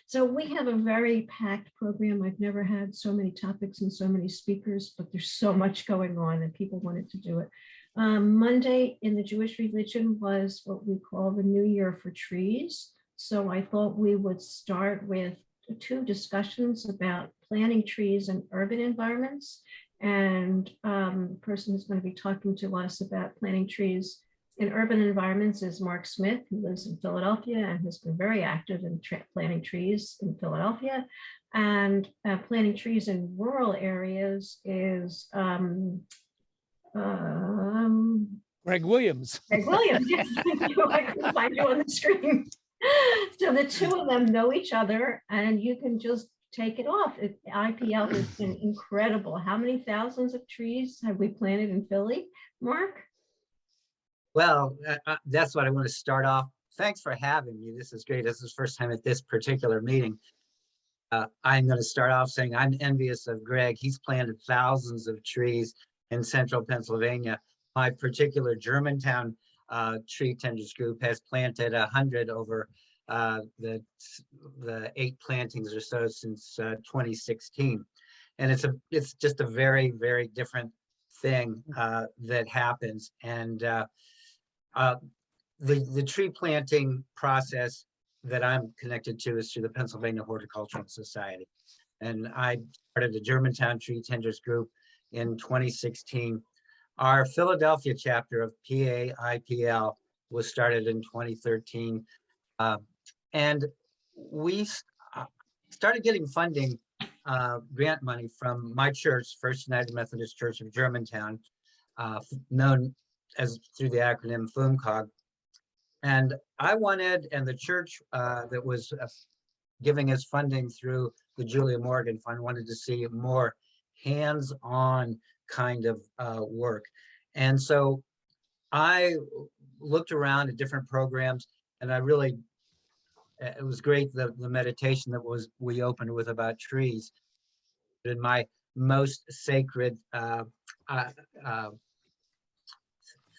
So we have a very packed program. I've never had so many topics and so many speakers, but there's so much going on and people wanted to do it. Monday in the Jewish religion was what we call the New Year for Trees. So I thought we would start with two discussions about planting trees in urban environments. And the person who's going to be talking to us about planting trees in urban environments is Mark Smith, who lives in Philadelphia and has been very active in planting trees in Philadelphia. And planting trees in rural areas is Greg Williams. Greg Williams, yes, thank you. I couldn't find you on the screen. So the two of them know each other, and you can just take it off. IPL has been incredible. How many thousands of trees have we planted in Philly, Mark? Well, that's what I want to start off. Thanks for having me. This is great. This is the first time at this particular meeting. I'm going to start off saying I'm envious of Greg. He's planted thousands of trees in central Pennsylvania. My particular Germantown tree tenders group has planted 100 over the 8 plantings or so since 2016. And it's just a very, very different thing that happens. And the tree planting process that I'm connected to is through the Pennsylvania Horticultural Society. And I started the Germantown Tree Tenders Group in 2016. Our Philadelphia chapter of PA IPL was started in 2013. And we started getting funding, grant money from my church, First United Methodist Church of Germantown, known as through the acronym FUMCOG. And I wanted, and the church that was giving us funding through the Julia Morgan Fund wanted to see more hands-on kind of work. And so I looked around at different programs, and I really, it was great, the meditation that we opened with about trees. In my most sacred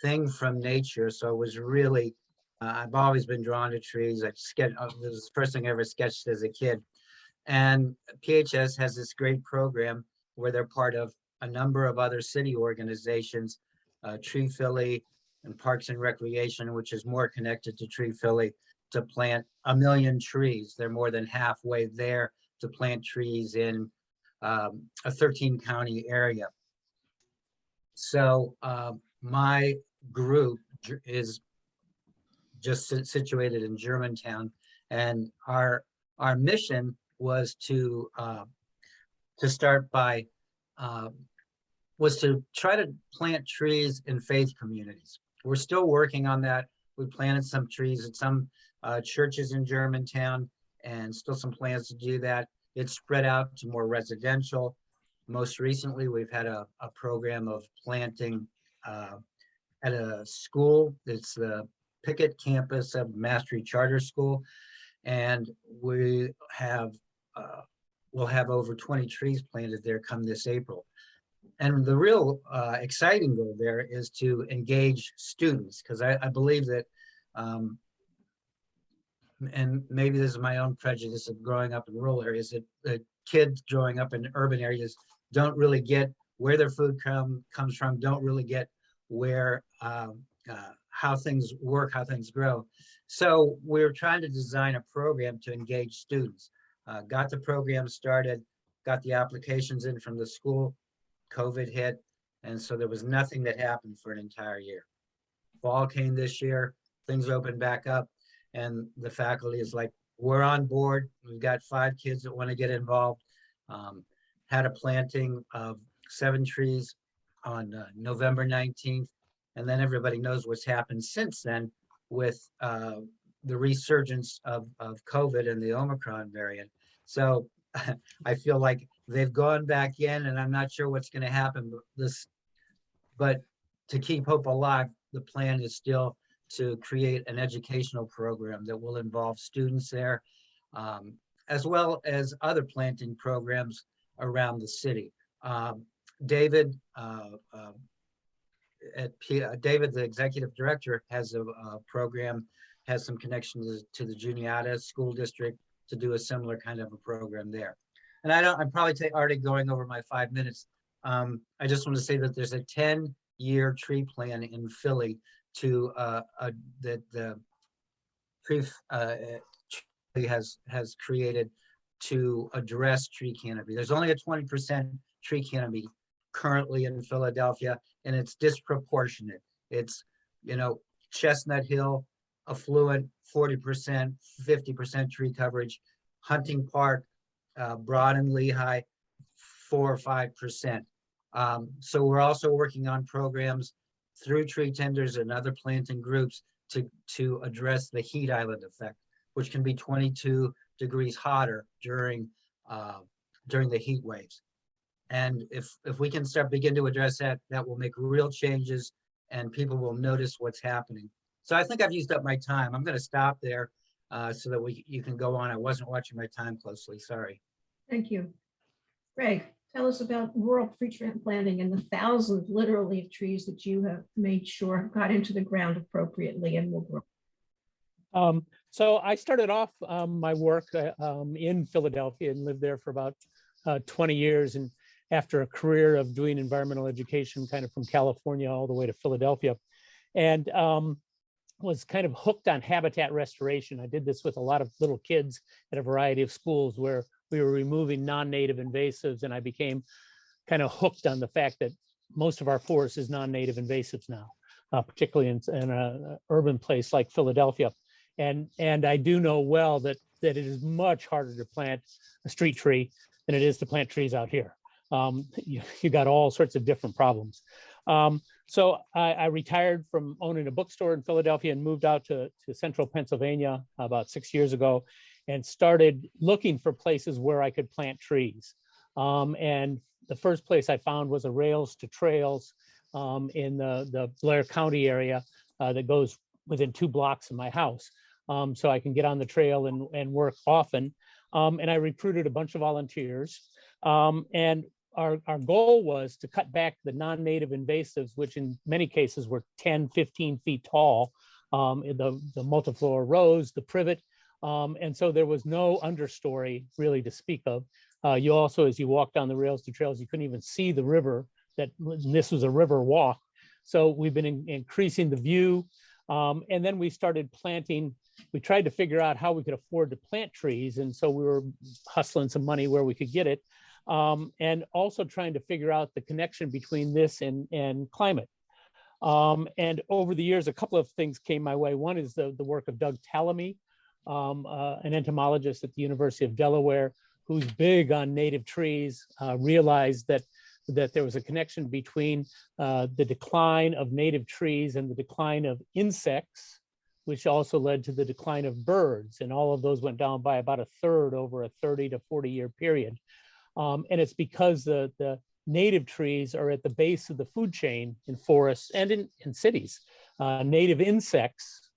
thing from nature. So it was really, I've always been drawn to trees. I sketched, this was the first thing I ever sketched as a kid. And PHS has this great program where they're part of a number of other city organizations, Tree Philly and Parks and Recreation, which is more connected to Tree Philly, to plant 1 million trees. They're more than halfway there to plant trees in a 13 county area. So my group is just situated in Germantown, and our mission was to start by was to try to plant trees in faith communities. We're still working on that. We planted some trees at some churches in Germantown, and still some plans to do that. It's spread out to more residential. Most recently, we've had a program of planting at a school. It's the Pickett campus of Mastery Charter School. And we have, we'll have over 20 trees planted there come this April. And the real exciting goal there is to engage students, because I believe that, and maybe this is my own prejudice of growing up in rural areas, that kids growing up in urban areas don't really get where their food comes from, don't really get where, how things work, how things grow. So we're trying to design a program to engage students. Got the program started, got the applications in from the school, COVID hit, and so there was nothing that happened for an entire year. Fall came this year, things opened back up, and the faculty is like, we're on board. We've got 5 kids that want to get involved. Had a planting of 7 trees on November 19th. And then everybody knows what's happened since then with the resurgence of COVID and the Omicron variant. So I feel like they've gone back in, and I'm not sure what's going to happen. But to keep hope alive, the plan is still to create an educational program that will involve students there, as well as other planting programs around the city. David, David, the executive director, has a program, has some connections to the Juniata School District, to do a similar kind of a program there. And I'm probably already going over my 5 minutes. I just want to say that there's a 10-year tree plan in Philly to that the tree has created to address tree canopy. There's only a 20% tree canopy currently in Philadelphia, and it's disproportionate. It's, Chestnut Hill, affluent, 40%, 50% tree coverage. Hunting Park, Broad and Lehigh, 4 or 5%. So we're also working on programs through tree tenders and other planting groups to address the heat island effect, which can be 22 degrees hotter during the heat waves. And if we can begin to address that, that will make real changes and people will notice what's happening. So I think I've used up my time. I'm going to stop there so that you can go on. I wasn't watching my time closely. Sorry. Thank you. Greg, tell us about rural tree transplanting and the thousands, literally, of trees that you have made sure got into the ground appropriately and will grow. So I started off my work in Philadelphia and lived there for about 20 years. And after a career of doing environmental education, kind of from California all the way to Philadelphia, and was kind of hooked on habitat restoration. I did this with a lot of little kids at a variety of schools where we were removing non-native invasives, and I became kind of hooked on the fact that most of our forest is non-native invasives now, particularly in an urban place like Philadelphia. And I do know well that it is much harder to plant a street tree than it is to plant trees out here. You got all sorts of different problems. So I retired from owning a bookstore in Philadelphia and moved out to central Pennsylvania about 6 years ago and started looking for places where I could plant trees. And the first place I found was a rails to trails in the Blair County area that goes within 2 blocks of my house. So I can get on the trail and work often. And I recruited a bunch of volunteers. And our goal was to cut back the non-native invasives, which in many cases were 10, 15 feet tall, the multiflora rose, the privet. And so there was no understory really to speak of. You also, as you walk down the rails to trails, you couldn't even see the river. This was a river walk. So we've been increasing the view. And then we started planting. We tried to figure out how we could afford to plant trees. And so we were hustling some money where we could get it. And also trying to figure out the connection between this and climate. And over the years, a couple of things came my way. One is the work of Doug Tallamy, an entomologist at the University of Delaware, who's big on native trees, realized that there was a connection between the decline of native trees and the decline of insects, which also led to the decline of birds. And all of those went down by about 1/3 over a 30 to 40-year period. And it's because the native trees are at the base of the food chain in forests and in cities. Native insects,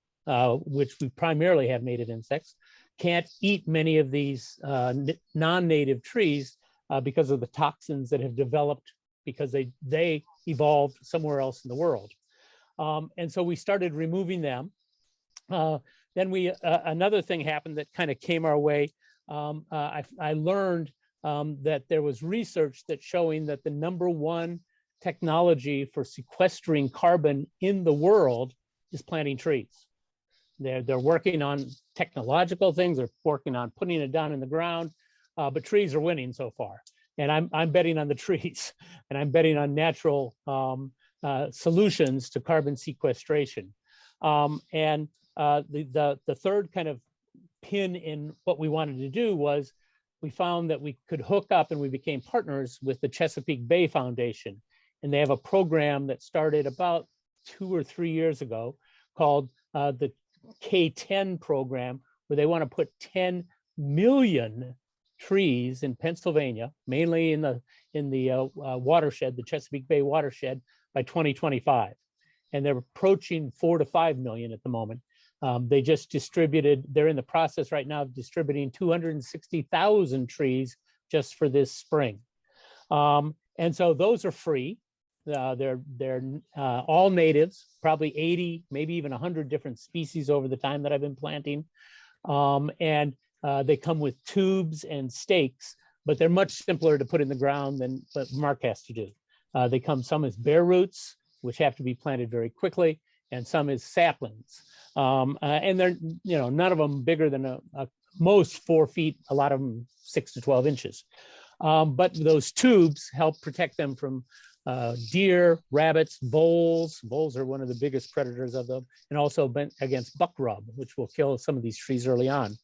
which we primarily have native insects, can't eat many of these non-native trees because of the toxins that have developed because they evolved somewhere else in the world. And so we started removing them. Then another thing happened that kind of came our way. I learned that there was research that's showing that the #1 technology for sequestering carbon in the world is planting trees. They're working on technological things. They're working on putting it down in the ground, but trees are winning so far. And I'm betting on the trees, and I'm betting on natural solutions to carbon sequestration. And the third kind of pin in what we wanted to do was we found that we could hook up, and we became partners with the Chesapeake Bay Foundation. And they have a program that started about 2 or 3 years ago called the K10 program, where they want to put 10 million trees in Pennsylvania, mainly in the watershed, the Chesapeake Bay watershed, by 2025. And they're approaching 4 to 5 million at the moment. They just they're in the process right now of distributing 260,000 trees just for this spring. And so those are free. They're all natives, probably 80, maybe even 100 different species over the time that I've been planting. And They come with tubes and stakes, but they're much simpler to put in the ground than what Mark has to do. They come some as bare roots, which have to be planted very quickly, and some as saplings. And they're, none of them bigger than most 4 feet, a lot of them 6 to 12 inches. But those tubes help protect them from deer, rabbits, voles. Voles are one of the biggest predators of them, and also against buck rub, which will kill some of these trees early on.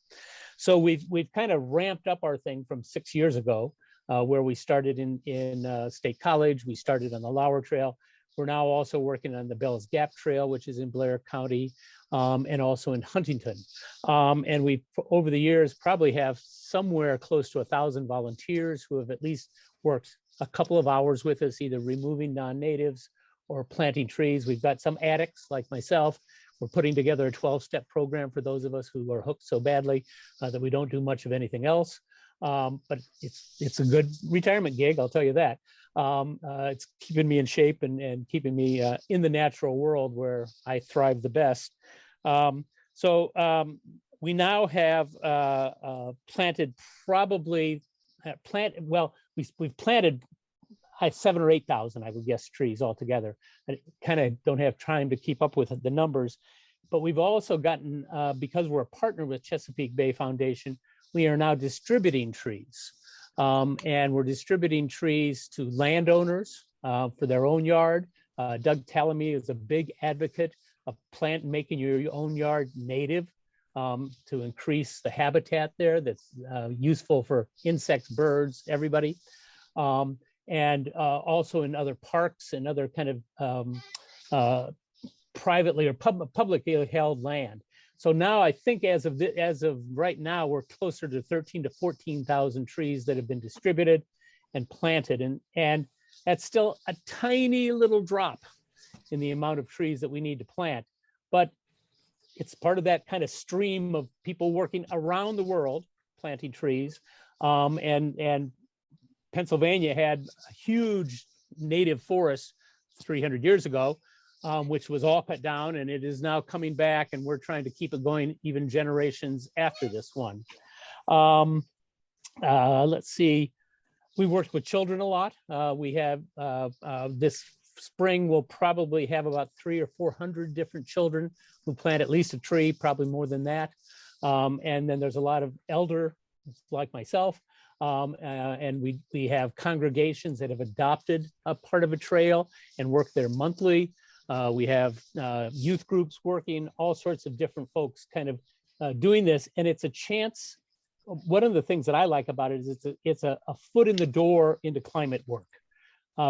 So we've kind of ramped up our thing from 6 years ago, where we started in State College. We started on the Lauer Trail. We're now also working on the Bell's Gap Trail, which is in Blair County, and also in Huntington. And we, over the years, probably have somewhere close to 1,000 volunteers who have at least worked a couple of hours with us, either removing non-natives or planting trees. We've got some addicts like myself. We're putting together a 12-step program for those of us who are hooked so badly that we don't do much of anything else. But it's a good retirement gig, I'll tell you that. It's keeping me in shape and keeping me in the natural world where I thrive the best. We now have planted we've planted 7,000 or 8,000, I would guess, trees altogether. I kind of don't have time to keep up with the numbers, but we've also gotten, because we're a partner with Chesapeake Bay Foundation, we are now distributing trees. And we're distributing trees to landowners for their own yard. Doug Talamy is a big advocate of making your own yard native to increase the habitat there that's useful for insects, birds, everybody. And also in other parks and other kind of privately or publicly held land. So now I think as of right now, we're closer to 13,000 to 14,000 trees that have been distributed and planted. And that's still a tiny little drop in the amount of trees that we need to plant. But it's part of that kind of stream of people working around the world planting trees. And Pennsylvania had a huge native forest 300 years ago, which was all cut down, and it is now coming back, and we're trying to keep it going even generations after this one. Let's see, we worked with children a lot. We have this spring, we'll probably have about 300 or 400 different children who plant at least a tree, probably more than that. And then there's a lot of elder, like myself, and we have congregations that have adopted a part of a trail and work there monthly. We have youth groups working, all sorts of different folks kind of doing this. And it's a chance. One of the things that I like about it is it's a foot in the door into climate work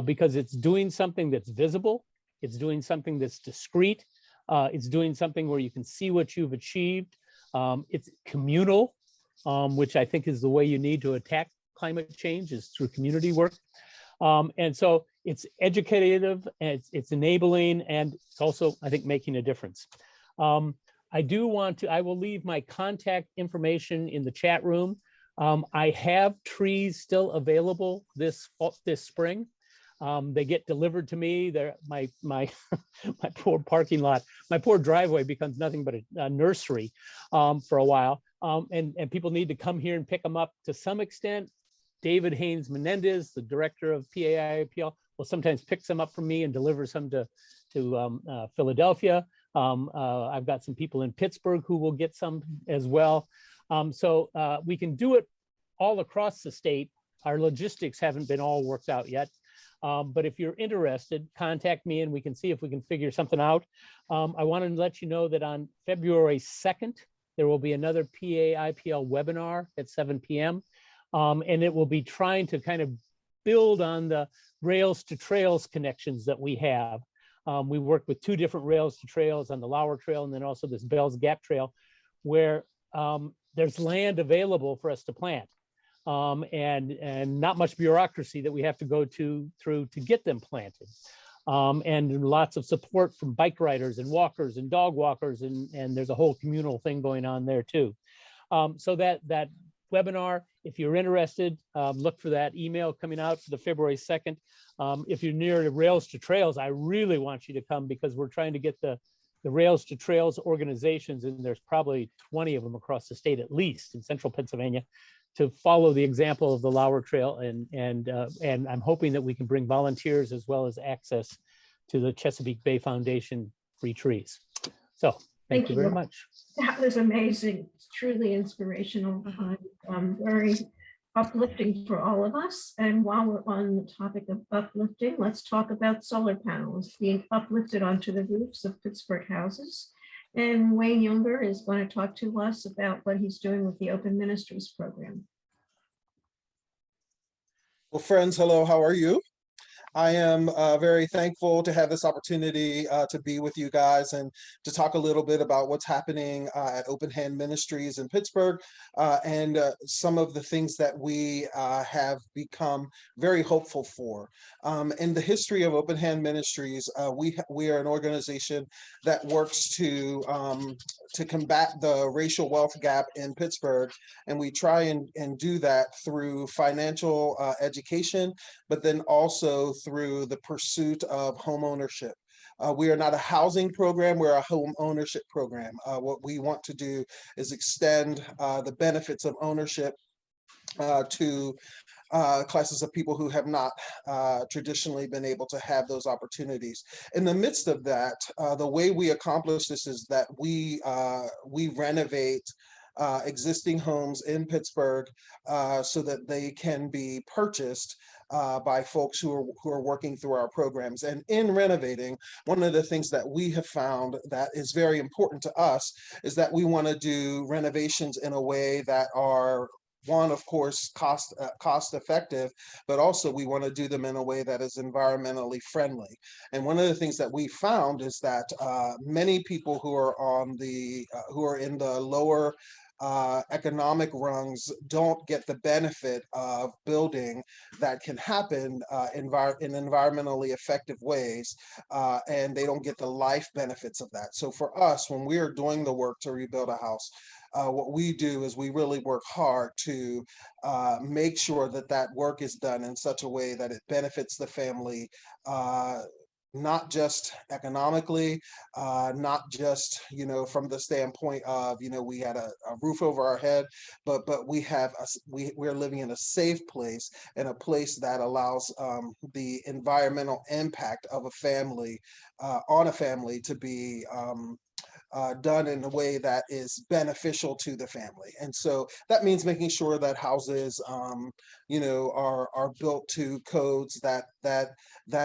because it's doing something that's visible. It's doing something that's discreet. It's doing something where you can see what you've achieved. It's communal, which I think is the way you need to attack climate change, is through community work. And so it's educative, and it's enabling, and it's also, I think, making a difference. I will leave my contact information in the chat room. I have trees still available this spring. They get delivered to me. My my poor parking lot, my poor driveway becomes nothing but a nursery for a while. And people need to come here and pick them up to some extent. David Haynes Menendez, the director of PA IPL, will sometimes pick some up from me and deliver some to Philadelphia. I've got some people in Pittsburgh who will get some as well. So we can do it all across the state. Our logistics haven't been all worked out yet. But if you're interested, contact me and we can see if we can figure something out. I want to let you know that on February 2nd, there will be another PA IPL webinar at 7 p.m. And it will be trying to kind of build on the rails to trails connections that we have. We work with 2 different rails to trails on the Lauer Trail and then also this Bell's Gap Trail, where there's land available for us to plant. And not much bureaucracy that we have to go through to get them planted. And lots of support from bike riders and walkers and dog walkers, and there's a whole communal thing going on there too. So that webinar, if you're interested, look for that email coming out for the February 2nd. If you're near the Rails to Trails, I really want you to come because we're trying to get the the Rails to Trails organizations, and there's probably 20 of them across the state, at least in central Pennsylvania, to follow the example of the Lauer Trail. And I'm hoping that we can bring volunteers as well as access to the Chesapeake Bay Foundation Free Trees. So thank you very much. That was amazing. It's truly inspirational. Very uplifting for all of us. And while we're on the topic of uplifting, let's talk about solar panels being uplifted onto the roofs of Pittsburgh houses. And Wayne Younger is going to talk to us about what he's doing with the Open Ministries program. Well, friends, hello, how are you? I am very thankful to have this opportunity to be with you guys and to talk a little bit about what's happening at Open Ministries in Pittsburgh and some of the things that we have become very hopeful for. In the history of Open Ministries, we are an organization that works to combat the racial wealth gap in Pittsburgh, and we try and do that through financial education, but then also through the pursuit of home ownership. We are not a housing program, we're a home ownership program. What we want to do is extend the benefits of ownership to classes of people who have not traditionally been able to have those opportunities. In the midst of that, the way we accomplish this is that we renovate existing homes in Pittsburgh so that they can be purchased by folks who are working through our programs. And in renovating, one of the things that we have found that is very important to us is that we want to do renovations in a way that are, one, of course, cost effective, but also we want to do them in a way that is environmentally friendly. And one of the things that we found is that many people who are in the lower economic rungs don't get the benefit of building that can happen in environmentally effective ways, and they don't get the life benefits of that. So for us, when we are doing the work to rebuild a house, what we do is we really work hard to make sure that that work is done in such a way that it benefits the family, not just economically, not just, from the standpoint of, we had a roof over our head, but we're living in a safe place, and a place that allows the environmental impact of a family, on a family, to be done in a way that is beneficial to the family. And so that means making sure that houses, are built to codes that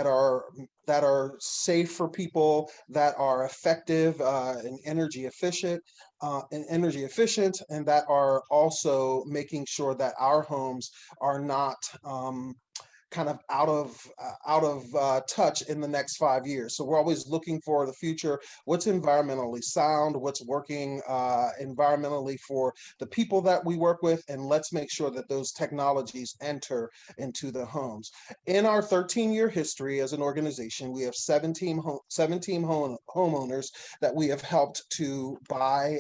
are safe for people, that are effective and energy efficient, and that are also making sure that our homes are not kind of out of touch in the next 5 years. So we're always looking for the future, what's environmentally sound, what's working environmentally for the people that we work with, and let's make sure that those technologies enter into the homes. In our 13-year history as an organization, we have 17 homeowners that we have helped to buy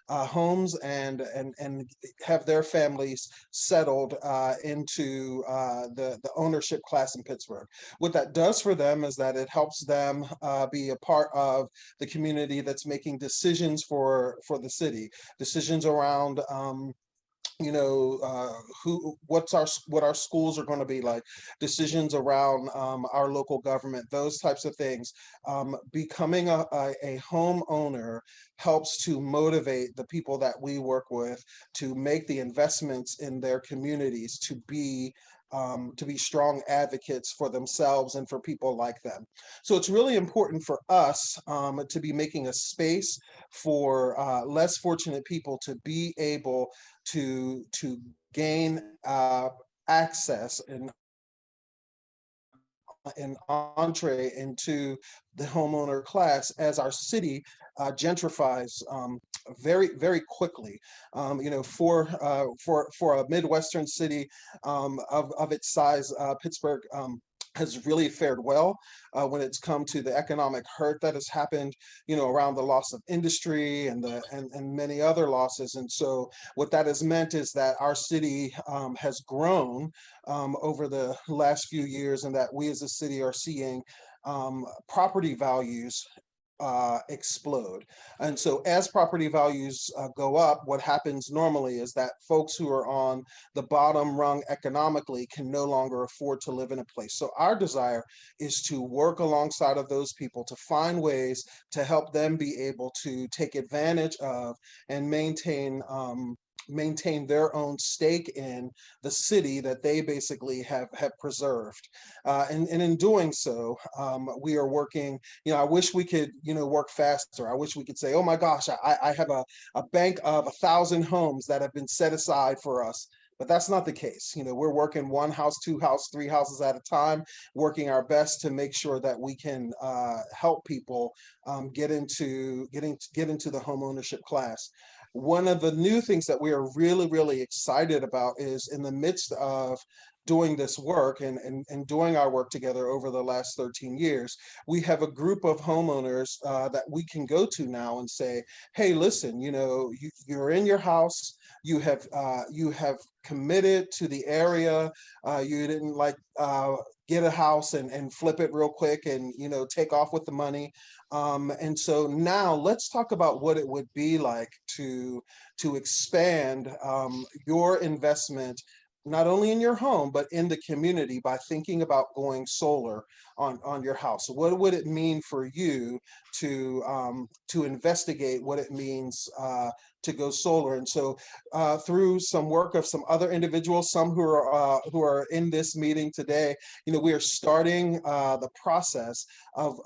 homes and have their families settled into the ownership class in Pittsburgh. What that does for them is that it helps them be a part of the community that's making decisions for the city, decisions around what our schools are going to be like, decisions around our local government, those types of things. Becoming a homeowner helps to motivate the people that we work with to make the investments in their communities, to be strong advocates for themselves and for people like them. So it's really important for us to be making a space for less fortunate people to be able to gain access and an entree into the homeowner class as our city gentrifies very, very quickly. For a Midwestern city of its size, Pittsburgh has really fared well when it's come to the economic hurt that has happened, around the loss of industry and many other losses. And so what that has meant is that our city has grown over the last few years, and that we as a city are seeing property values explode. And so as property values go up, what happens normally is that folks who are on the bottom rung economically can no longer afford to live in a place. So our desire is to work alongside of those people to find ways to help them be able to take advantage of and maintain their own stake in the city that they basically have preserved. And in doing so, we are working, I wish we could, work faster. I wish we could say, oh my gosh, I have a bank of 1,000 homes that have been set aside for us. But that's not the case. We're working one house, two house, three houses at a time, working our best to make sure that we can help people get into the home ownership class. One of the new things that we are really, really excited about is in the midst of doing this work and doing our work together over the last 13 years, we have a group of homeowners that we can go to now and say, hey, listen, you're in your house, you have committed to the area, you didn't get a house and flip it real quick and take off with the money. And so now let's talk about what it would be like to expand your investment, not only in your home, but in the community by thinking about going solar on your house. What would it mean for you to investigate what it means to go solar? And so through some work of some other individuals, some who are in this meeting today, we are starting the process of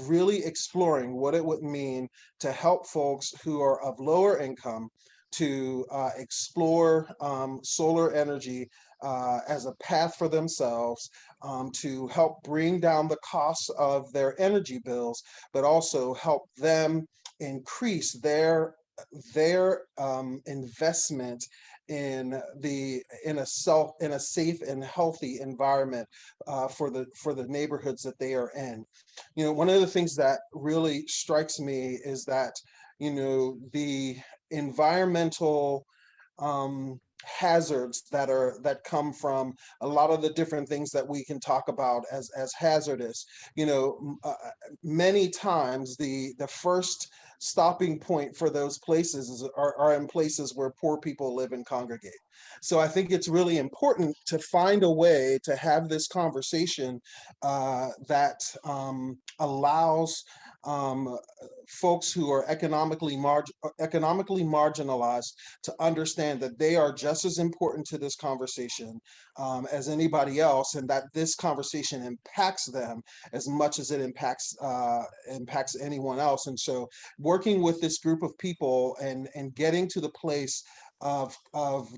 really exploring what it would mean to help folks who are of lower income to explore solar energy as a path for themselves, to help bring down the costs of their energy bills, but also help them increase their investment in a safe and healthy environment for the neighborhoods that they are in. One of the things that really strikes me is that the environmental hazards that come from a lot of the different things that we can talk about as hazardous. Many times the first stopping point for those places are in places where poor people live and congregate. So I think it's really important to find a way to have this conversation that allows folks who are economically marginalized to understand that they are just as important to this conversation as anybody else, and that this conversation impacts them as much as it impacts anyone else. And so working with this group of people and getting to the place of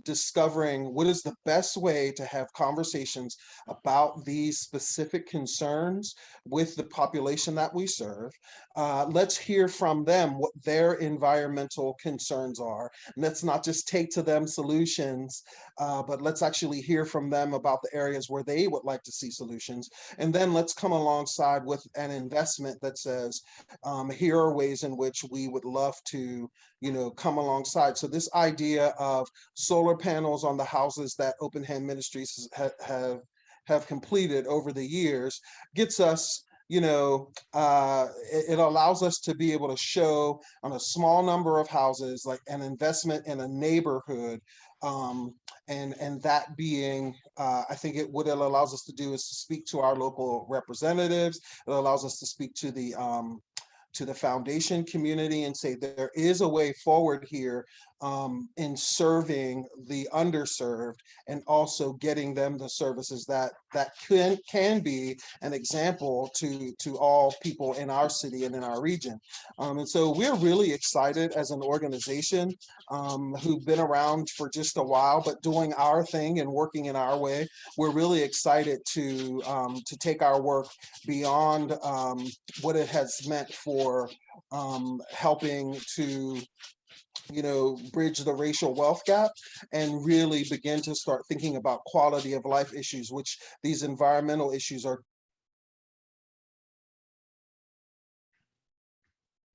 discovering what is the best way to have conversations about these specific concerns with the population that we serve. Let's hear from them what their environmental concerns are. And let's not just take to them solutions, but let's actually hear from them about the areas where they would like to see solutions. And then let's come alongside with an investment that says, here are ways in which we would love to come alongside. So this idea of solar panels on the houses that Open Hand Ministries have completed over the years gets us, it allows us to be able to show on a small number of houses like an investment in a neighborhood. And that being, I think what it allows us to do is to speak to our local representatives. It allows us to speak to the foundation community and say there is a way forward here in serving the underserved and also getting them the services that can be an example to all people in our city and in our region. And so we're really excited as an organization who've been around for just a while, but doing our thing and working in our way. We're really excited to take our work beyond what it has meant for helping to bridge the racial wealth gap and really begin to start thinking about quality of life issues, which these environmental issues are.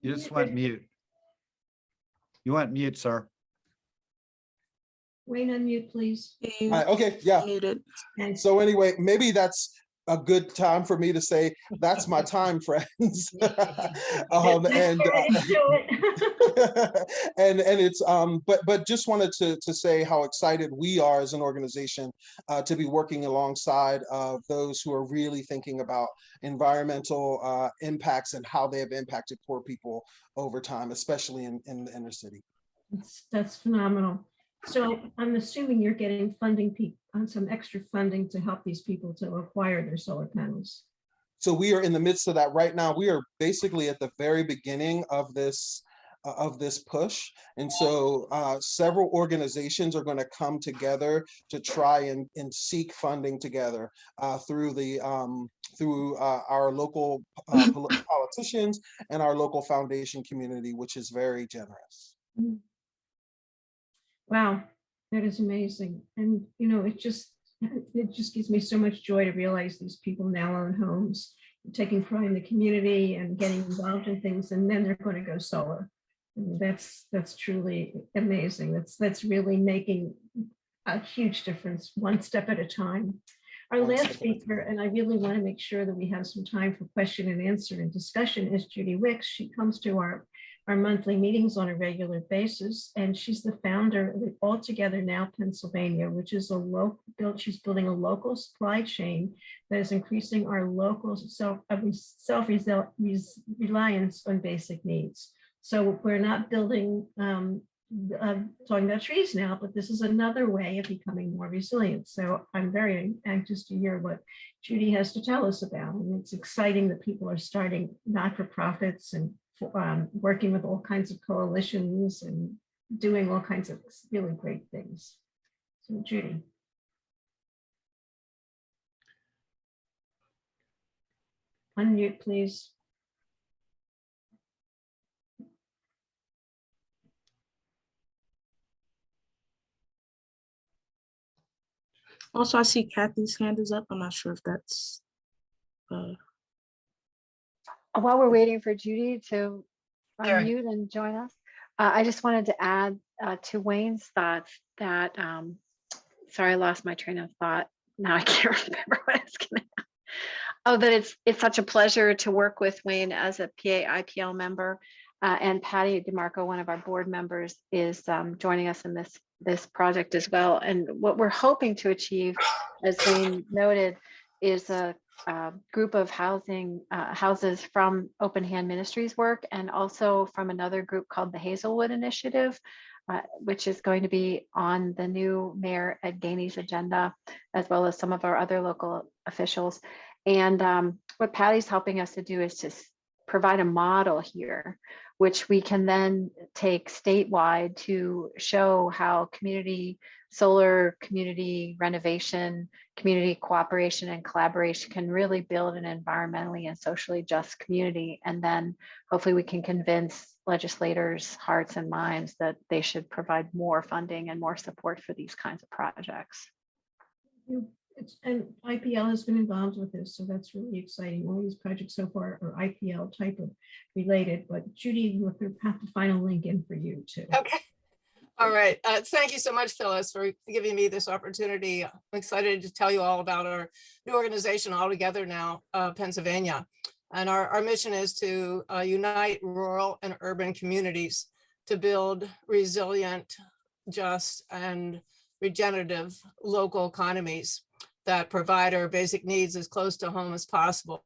You just went mute. You went mute, sir. Wayne, unmute, please. Okay, yeah. Muted. Thanks. So anyway, maybe that's a good time for me to say, that's my time, friends. Let's get into it. and it's but just wanted to say how excited we are as an organization to be working alongside of those who are really thinking about environmental impacts and how they have impacted poor people over time, especially in the inner city. That's phenomenal. So I'm assuming you're getting funding on some extra funding to help these people to acquire their solar panels. So we are in the midst of that right now. We are basically at the very beginning of this push. And so several organizations are going to come together to try and seek funding together through our local politicians and our local foundation community, which is very generous. Wow, that is amazing. And it just gives me so much joy to realize these people now own homes, taking pride in the community and getting involved in things, and then they're going to go solar. And that's truly amazing. That's really making a huge difference, one step at a time. Our last speaker, and I really want to make sure that we have some time for question and answer and discussion, is Judy Wicks. She comes to our monthly meetings on a regular basis, and she's the founder of All Together Now Pennsylvania, which is she's building a local supply chain that is increasing our local self-reliance on basic needs. So we're not building, talking about trees now, but this is another way of becoming more resilient. So I'm very anxious to hear what Judy has to tell us about. And it's exciting that people are starting not-for-profits and working with all kinds of coalitions and doing all kinds of really great things. So Judy. Unmute, please. Also, I see Kathy's hand is up. I'm not sure if that's. While we're waiting for Judy to unmute and join us, I just wanted to add to Wayne's thoughts that, sorry, I lost my train of thought. Now I can't remember what it's gonna. Oh, that it's such a pleasure to work with Wayne as a PA IPL member, and Patty DeMarco, one of our board members, is joining us in this project as well. And what we're hoping to achieve, as Wayne noted, is a group of houses from Open Ministries work, and also from another group called the Hazelwood Initiative, which is going to be on the new Mayor Ed Gainey's agenda, as well as some of our other local officials. And what Patty's helping us to do is to provide a model here, which we can then take statewide to show how community solar, community renovation, community cooperation and collaboration can really build an environmentally and socially just community. And then hopefully we can convince legislators' hearts and minds that they should provide more funding and more support for these kinds of projects. And IPL has been involved with this, so that's really exciting. All these projects so far are IPL type of related, but Judy, we'll have the final link in for you too. Okay. All right. Thank you so much, Phyllis, for giving me this opportunity. I'm excited to tell you all about our new organization, All Together Now, Pennsylvania. And our mission is to unite rural and urban communities to build resilient, just, and regenerative local economies that provide our basic needs as close to home as possible.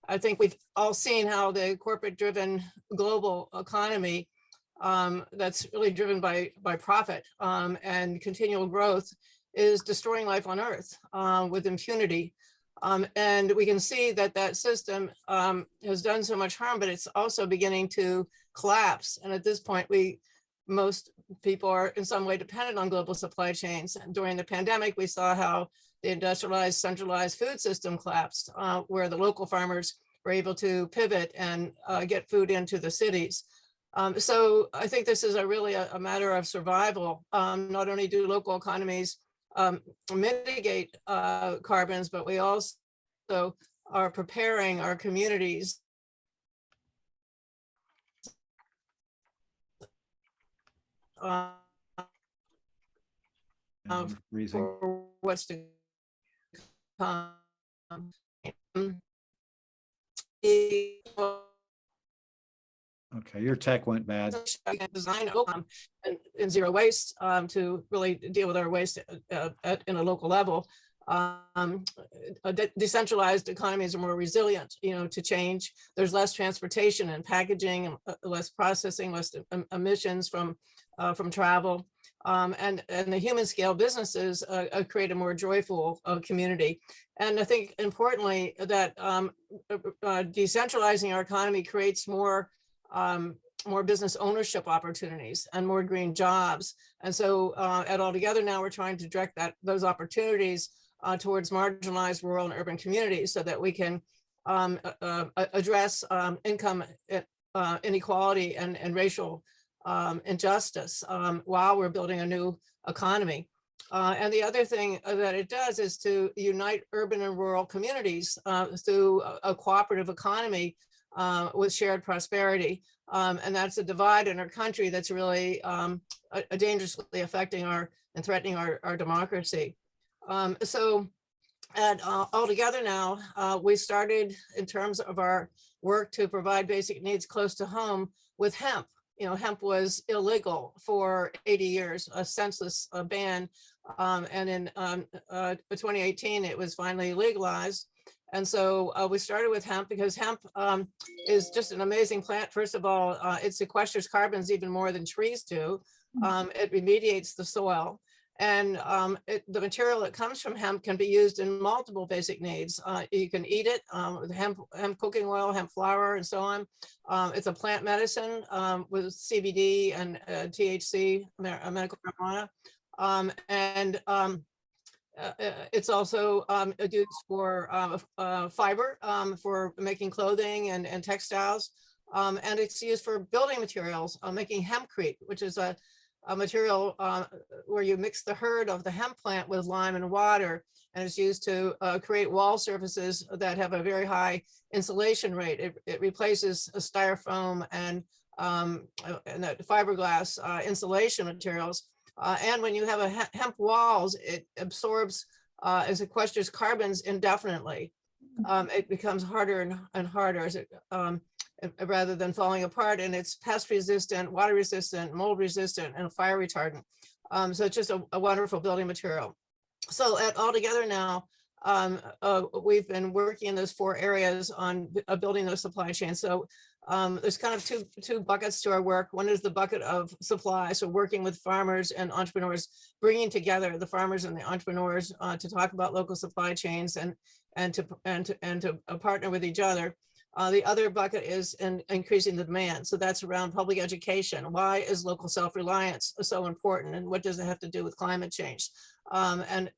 I think we've all seen how the corporate-driven global economy that's really driven by profit and continual growth is destroying life on Earth with impunity. And we can see that system has done so much harm, but it's also beginning to collapse. And at this point, most people are in some way dependent on global supply chains. And during the pandemic, we saw how the industrialized, centralized food system collapsed, where the local farmers were able to pivot and get food into the cities. So I think this is really a matter of survival. Not only do local economies mitigate carbons, but we also are preparing our communities Freezing. for what's to come. Okay, your tech went bad. Design and zero waste to really deal with our waste in a local level. Decentralized economies are more resilient, to change. There's less transportation and packaging, less processing, less emissions from travel. And the human scale businesses create a more joyful community. And I think importantly that decentralizing our economy creates more business ownership opportunities and more green jobs. And so at Altogether now we're trying to direct those opportunities towards marginalized rural and urban communities so that we can address income inequality and racial injustice while we're building a new economy. And the other thing that it does is to unite urban and rural communities through a cooperative economy with shared prosperity. And that's a divide in our country that's really dangerously affecting and threatening our democracy. So at Altogether now, we started in terms of our work to provide basic needs close to home with hemp. Hemp was illegal for 80 years, a senseless ban. And in 2018, it was finally legalized. And so we started with hemp because hemp is just an amazing plant. First of all, it sequesters carbons even more than trees do. It remediates the soil. And the material that comes from hemp can be used in multiple basic needs. You can eat it with hemp cooking oil, hemp flour, and so on. It's a plant medicine with CBD and THC, medical marijuana. It's also used for fiber for making clothing and textiles. And it's used for building materials, making hempcrete, which is a material where you mix the herd of the hemp plant with lime and water, and it's used to create wall surfaces that have a very high insulation rate. It replaces a styrofoam and fiberglass insulation materials. And when you have hemp walls, it absorbs and sequesters carbons indefinitely. It becomes harder and harder as it rather than falling apart, and it's pest resistant, water resistant, mold resistant, and fire retardant. So it's just a wonderful building material. So at Altogether now, we've been working in those 4 areas on building those supply chains. So there's kind of two buckets to our work. One is the bucket of supply, so working with farmers and entrepreneurs, bringing together the farmers and the entrepreneurs to talk about local supply chains and to partner with each other. The other bucket is in increasing the demand. So that's around public education. Why is local self-reliance so important, and what does it have to do with climate change? And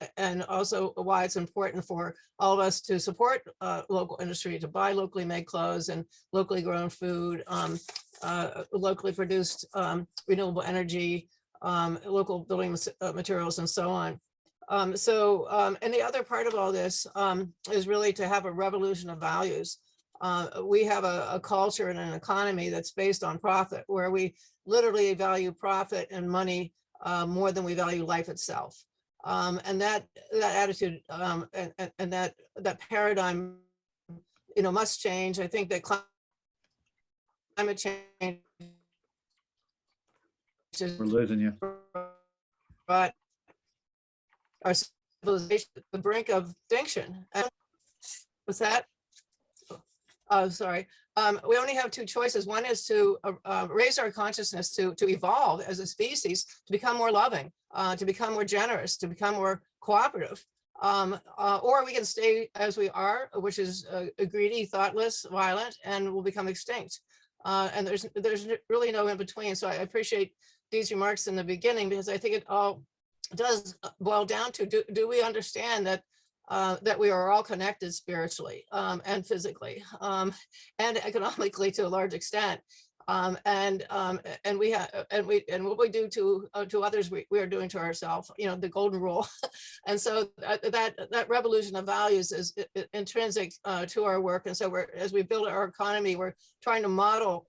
also why it's important for all of us to support local industry, to buy locally made clothes and locally grown food, locally produced renewable energy, local building materials, and so on. And the other part of all this is really to have a revolution of values. We have a culture and an economy that's based on profit, where we literally value profit and money more than we value life itself. And that attitude and that paradigm, must change. I think that climate change We're losing you. But our civilization at the brink of extinction. What's that? Oh, sorry. We only have 2 choices. One is to raise our consciousness to evolve as a species, to become more loving, to become more generous, to become more cooperative. Or we can stay as we are, which is greedy, thoughtless, violent, and will become extinct. And there's really no in between. So I appreciate these remarks in the beginning, because I think it all does boil down to, do we understand that that we are all connected spiritually and physically and economically to a large extent, and what we do to others, we are doing to ourselves. The golden rule. And so that revolution of values is intrinsic to our work. And so as we build our economy, we're trying to model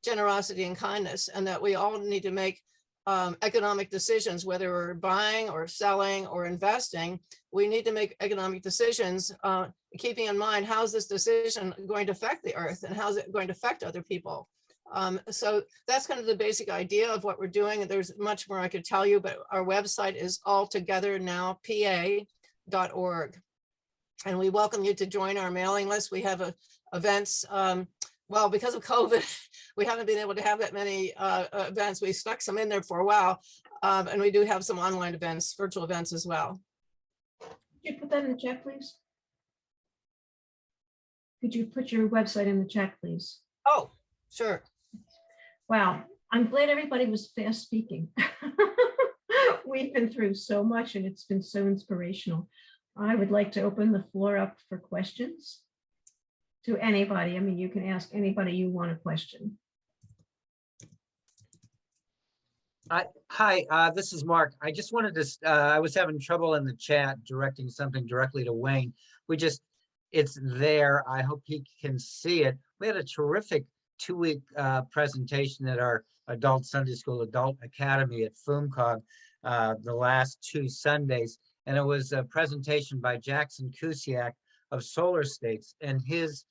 generosity and kindness, and that we all need to make economic decisions, whether we're buying or selling or investing. We need to make economic decisions, keeping in mind, how's this decision going to affect the earth and how's it going to affect other people? So that's kind of the basic idea of what we're doing. There's much more I could tell you, but our website is altogetherNowPA.org. And we welcome you to join our mailing list. We have events. Well, because of COVID, we haven't been able to have that many events. We stuck some in there for a while. And we do have some online events, virtual events as well. Could you put that in the chat, please? Could you put your website in the chat, please? Oh, sure. Wow, I'm glad everybody was fast speaking. We've been through so much and it's been so inspirational. I would like to open the floor up for questions to anybody. I mean, you can ask anybody you want a question. Hi, this is Mark. I just wanted to, I was having trouble in the chat directing something directly to Wayne. It's there. I hope he can see it. We had a terrific 2-week presentation at our Adult Sunday School Adult Academy at FUMCOG the last 2 Sundays. And it was a presentation by Jackson Kusiak of Solar States, and his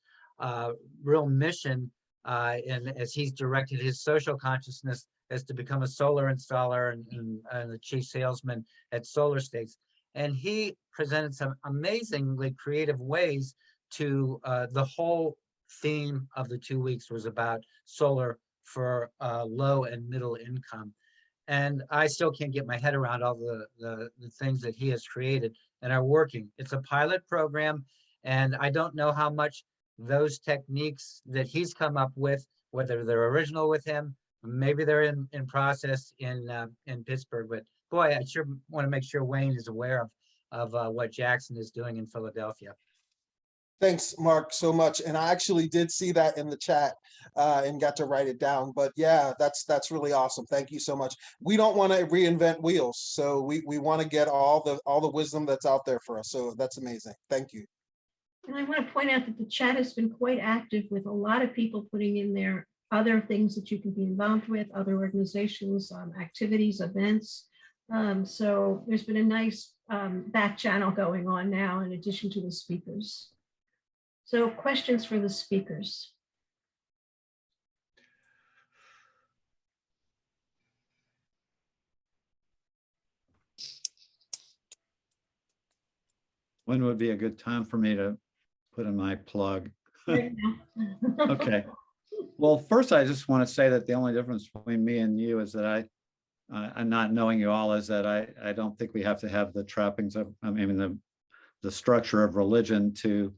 real mission, and as he's directed his social consciousness, is to become a solar installer and the chief salesman at Solar States. And he presented some amazingly creative ways to the whole theme of the 2 weeks was about solar for low and middle income. And I still can't get my head around all the things that he has created and are working. It's a pilot program, and I don't know how much those techniques that he's come up with, whether they're original with him, maybe they're in process in Pittsburgh. But boy, I sure want to make sure Wayne is aware of what Jackson is doing in Philadelphia. Thanks, Mark, so much. And I actually did see that in the chat and got to write it down. But yeah, that's really awesome. Thank you so much. We don't want to reinvent wheels, so we want to get all the wisdom that's out there for us. So that's amazing. Thank you. And I want to point out that the chat has been quite active with a lot of people putting in there other things that you can be involved with, other organizations, activities, events. So there's been a nice back channel going on now in addition to the speakers. So questions for the speakers. When would be a good time for me to put in my plug? Right now. Okay. Well, first, I just want to say that the only difference between me and you is that I'm not knowing you all is that I don't think we have to have the trappings of, I mean, the structure of religion to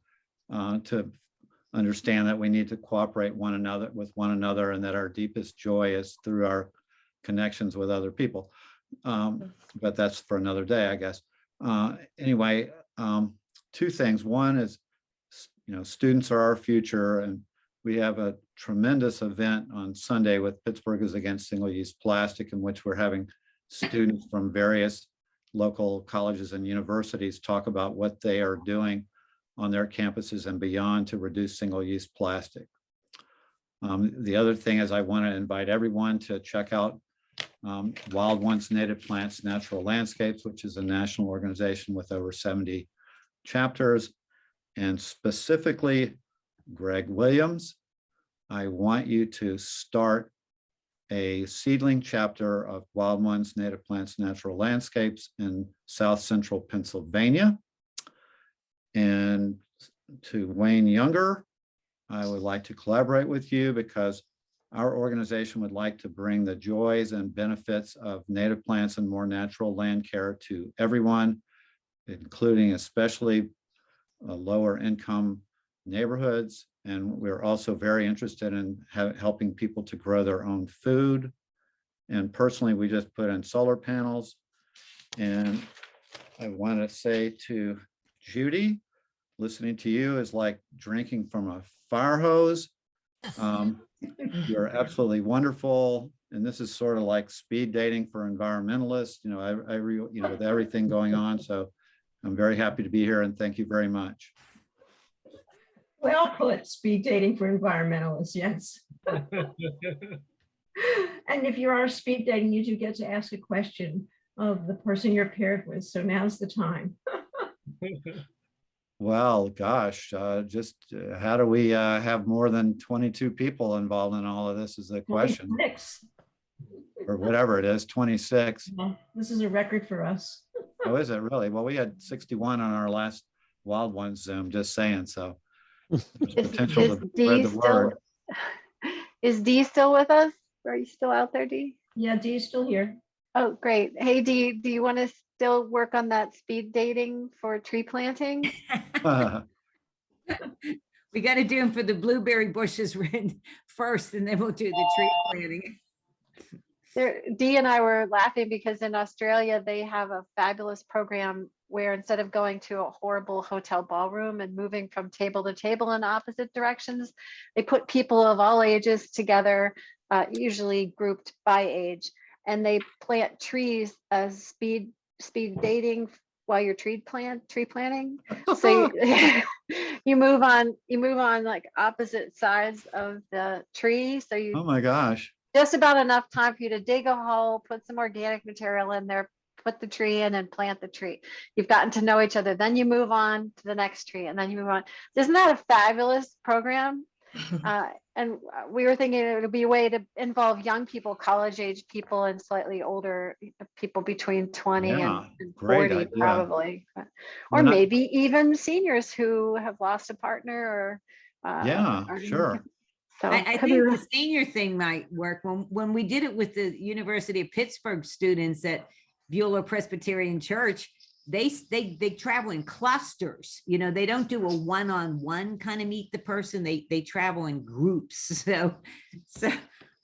understand that we need to cooperate with one another, and that our deepest joy is through our connections with other people. But that's for another day, I guess. Anyway, 2 things. One is, students are our future, and we have a tremendous event on Sunday with Pittsburgh is Against Single-Use Plastic, in which we're having students from various local colleges and universities talk about what they are doing on their campuses and beyond to reduce single-use plastic. The other thing is I want to invite everyone to check out Wild Ones Native Plants Natural Landscapes, which is a national organization with over 70 chapters. And specifically, Greg Williams, I want you to start a seedling chapter of Wild Ones Native Plants Natural Landscapes in South Central Pennsylvania. And to Wayne Younger, I would like to collaborate with you because our organization would like to bring the joys and benefits of native plants and more natural land care to everyone, including especially lower income neighborhoods. And we're also very interested in helping people to grow their own food. And personally, we just put in solar panels. And I want to say to Judy, listening to you is like drinking from a fire hose. You're absolutely wonderful. And this is sort of like speed dating for environmentalists, with everything going on. So I'm very happy to be here, and thank you very much. Well put, speed dating for environmentalists, yes. And if you are speed dating, you do get to ask a question of the person you're paired with. So now's the time. Well, gosh, how do we have more than 22 people involved in all of this is the question, 26. or whatever it is, 26. Yeah, this is a record for us. Oh, is it really? Well, we had 61 on our last Wild Ones Zoom, just saying. So there's potential to spread the word. Is Dee still with us? Are you still out there, Dee? Yeah, Dee's still here. Oh, great. Hey, Dee, do you want to still work on that speed dating for tree planting? We got to do them for the blueberry bushes first, and then we'll do the tree planting. Dee and I were laughing because in Australia, they have a fabulous program where instead of going to a horrible hotel ballroom and moving from table to table in opposite directions, they put people of all ages together, usually grouped by age, and they plant trees as speed dating while you're tree planting. So you move on like opposite sides of the tree. So you, Oh my gosh. just about enough time for you to dig a hole, put some organic material in there, put the tree in and plant the tree. You've gotten to know each other. Then you move on to the next tree and then you move on. Isn't that a fabulous program? And we were thinking it would be a way to involve young people, college age people, and slightly older people between 20 Yeah, and great 40 idea. probably. Or When I- maybe even seniors who have lost a partner or Yeah, sure. So I could think be- the senior thing might work. When we did it with the University of Pittsburgh students at Beulah Presbyterian Church, they travel in clusters. You know, they don't do a one-on-one kind of meet the person. They travel in groups. So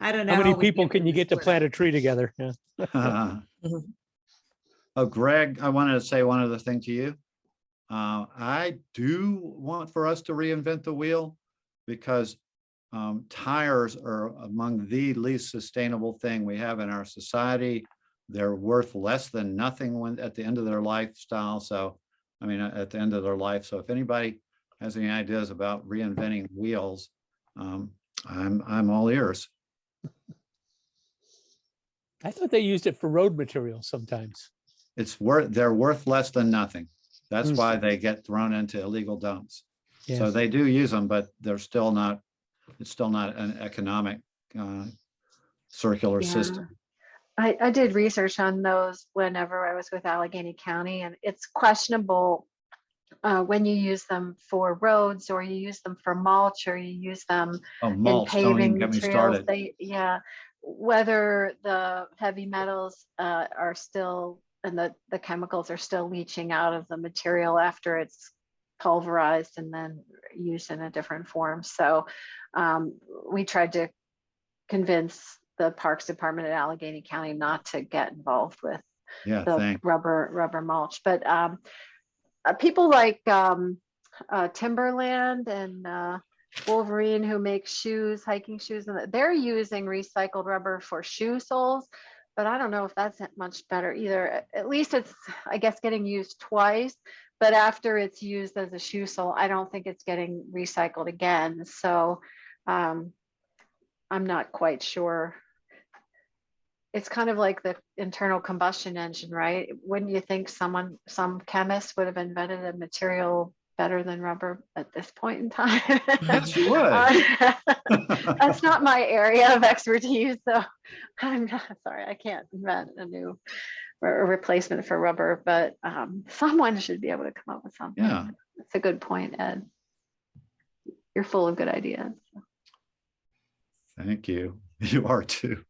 I don't know. How many we people do can you with get to split. plant a tree together? Yeah. Oh, Greg, I wanted to say one other thing to you. I do want for us to reinvent the wheel because tires are among the least sustainable thing we have in our society. They're worth less than nothing when at the end of their lifestyle. So, I mean, at the end of their life. So if anybody has any ideas about reinventing wheels, I'm all ears. I thought they used it for road material sometimes. They're worth less than nothing. That's Mm. why they get thrown into illegal dumps. Yeah. So they do use them, but it's still not an economic circular Yeah. system. I did research on those whenever I was with Allegheny County, and it's questionable when you use them for roads or you use them for mulch or you use them Oh, in mulch, don't paving even get me materials. started. Whether the heavy metals are still and the chemicals are still leaching out of the material after it's pulverized and then used in a different form. So we tried to convince the Parks Department at Allegheny County not to get involved with Yeah, the thanks. rubber mulch. But people like Timberland and Wolverine, who makes shoes, hiking shoes, and they're using recycled rubber for shoe soles. But I don't know if that's much better either. At least it's, I guess, getting used twice. But after it's used as a shoe sole, I don't think it's getting recycled again. So I'm not quite sure. It's kind of like the internal combustion engine, right? Wouldn't you think some chemist would have invented a material better than rubber at this point in time? Yes, you would. That's not my area of expertise, so I'm not sorry. I can't invent a new replacement for rubber, but someone should be able to come up with something. Yeah. That's a good point, Ed. You're full of good ideas. Thank you. You are too.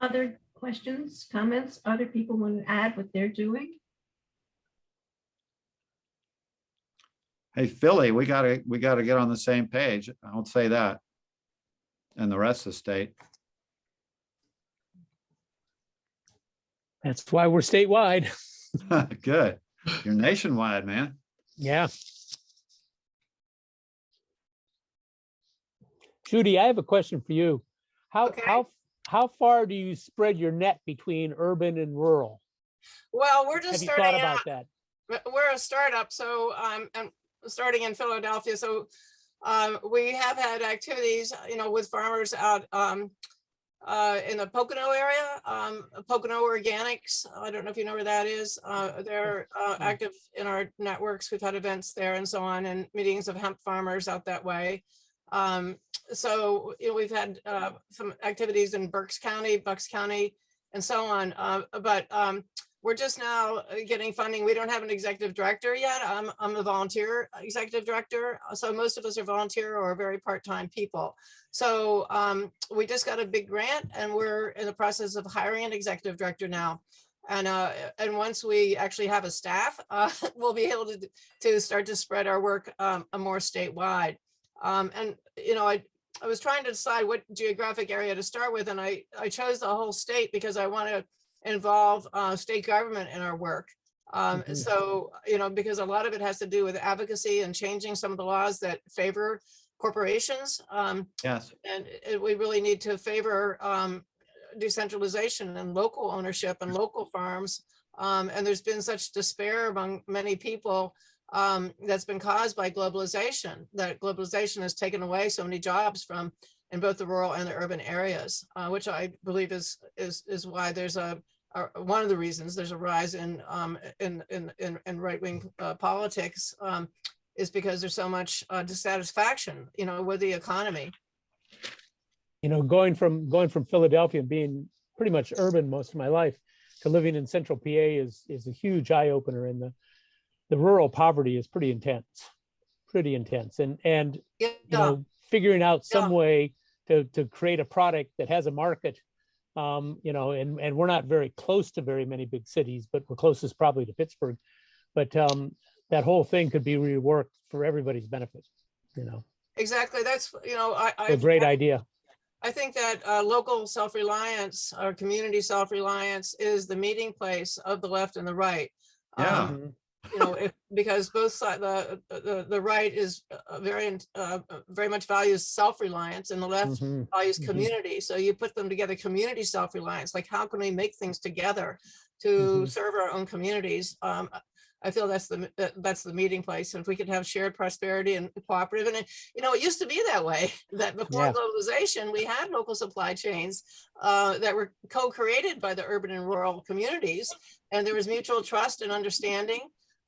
Other questions, comments? Other people want to add what they're doing? Hey, Philly, we gotta get on the same page. I'll say that. And the rest of the state. That's why we're statewide. Good. You're nationwide, man. Yeah. Judy, I have a question for you. Okay. How far do you spread your net between urban and rural? Well, we're just Have you starting thought out. about that? We're a startup, so I'm starting in Philadelphia. So we have had activities, with farmers out in the Pocono area, Pocono Organics. I don't know if you know where that is. They're active in our networks. We've had events there and so on, and meetings of hemp farmers out that way. So we've had some activities in Bucks County, and so on. But we're just now getting funding. We don't have an executive director yet. I'm a volunteer executive director. So most of us are volunteer or very part-time people. So we just got a big grant, and we're in the process of hiring an executive director now. And once we actually have a staff, we'll be able to start to spread our work more statewide. And I was trying to decide what geographic area to start with, and I chose the whole state because I want to involve state government in our work. So, because a lot of it has to do with advocacy and changing some of the laws that favor corporations. Yes. And we really need to favor decentralization and local ownership and local farms. And there's been such despair among many people that's been caused by globalization, that globalization has taken away so many jobs from in both the rural and the urban areas, which I believe is why there's one of the reasons there's a rise in right-wing politics, is because there's so much dissatisfaction, with the economy. Going from Philadelphia and being pretty much urban most of my life to living in central PA is a huge eye opener, and the rural poverty is pretty intense, and figuring out some way to create a product that has a market, and we're not very close to very many big cities, but we're closest probably to Pittsburgh, but that whole thing could be reworked for everybody's benefit. Exactly. That's a great idea. I think that local self-reliance or community self-reliance is the meeting place of the left and the right. Yeah. Because both sides, the right is very much values self-reliance, and the left values community. So you put them together, community self-reliance. Like, how can we make things together to serve our own communities? I feel that's the meeting place. And if we could have shared prosperity and cooperative, and it used to be that way. That before globalization, we had local supply chains that were co-created by the urban and rural communities, and there was mutual trust and understanding.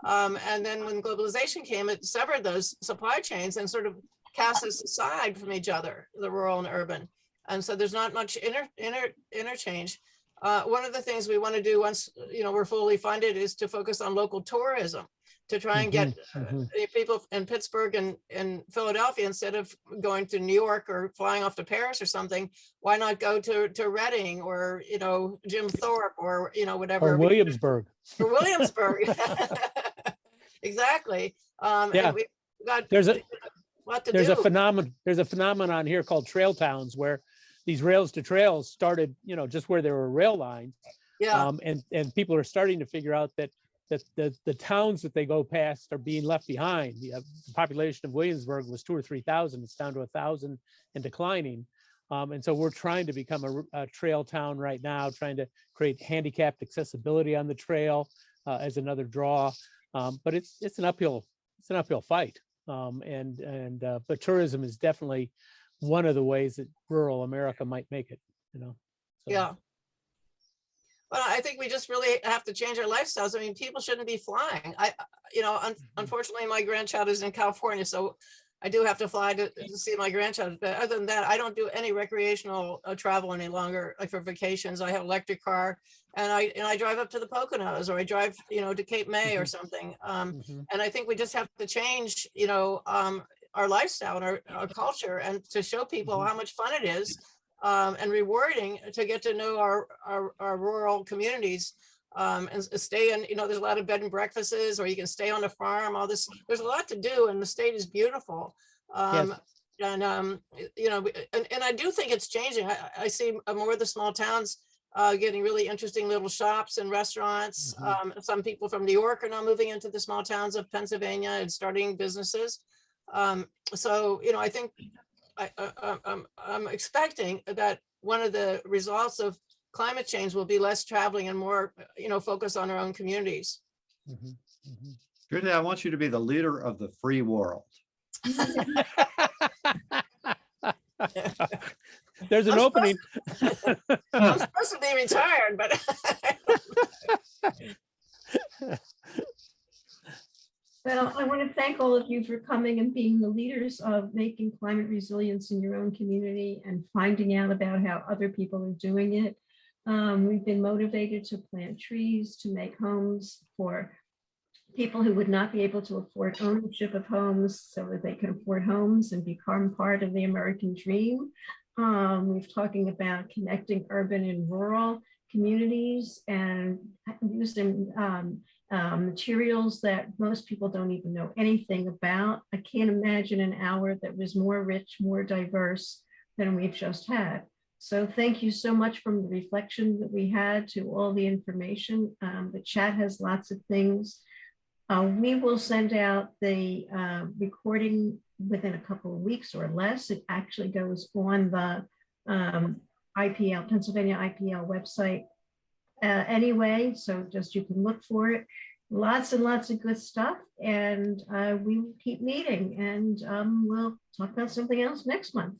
And then when globalization came, it severed those supply chains and sort of cast us aside from each other, the rural and urban. And so there's not much interchange. One of the things we want to do once we're fully funded is to focus on local tourism, to try and get people in Pittsburgh and Philadelphia, instead of going to New York or flying off to Paris or something, why not go to Reading or Jim Thorpe or whatever, or Williamsburg. Exactly. And we got there's a phenomenon. phenomenon here called trail towns, where these rails to trails started, just where there were rail lines. And people are starting to figure out that the towns that they go past are being left behind. The population of Williamsburg was 2,000 or 3,000. It's down to 1,000 and declining. And so we're trying to become a trail town right now, trying to create handicapped accessibility on the trail as another draw. But it's an uphill fight. But tourism is definitely one of the ways that rural America might make it. So. Yeah. Well, I think we just really have to change our lifestyles. I mean, people shouldn't be flying. Unfortunately, my grandchild is in California, so I do have to fly to see my grandchild. But other than that, I don't do any recreational travel any longer, like for vacations. I have an electric car, and I drive up to the Poconos, or I drive, to Cape May or something. And I think we just have to change, our lifestyle and our culture, and to show people how much fun it is and rewarding to get to know our rural communities, and stay in, there's a lot of bed and breakfasts, or you can stay on a farm, all this, there's a lot to do, and the state is beautiful. And I do think it's changing. I see more of the small towns getting really interesting little shops and restaurants. Some people from New York are now moving into the small towns of Pennsylvania and starting businesses. So, I think I'm expecting that one of the results of climate change will be less traveling and more, focus on our own communities. Judy, I want you to be the leader of the free world. There's an I'm opening. I'm supposed to be retired, but Well, I want to thank all of you for coming and being the leaders of making climate resilience in your own community and finding out about how other people are doing it. We've been motivated to plant trees, to make homes for people who would not be able to afford ownership of homes so that they can afford homes and become part of the American dream. We've talking about connecting urban and rural communities and using materials that most people don't even know anything about. I can't imagine an hour that was more rich, more diverse than we've just had. So thank you so much from the reflection that we had to all the information. The chat has lots of things. We will send out the recording within a couple of weeks or less. It actually goes on the IPL, Pennsylvania IPL website anyway, so just you can look for it. Lots and lots of good stuff, and we will keep meeting, and we'll talk about something else next month.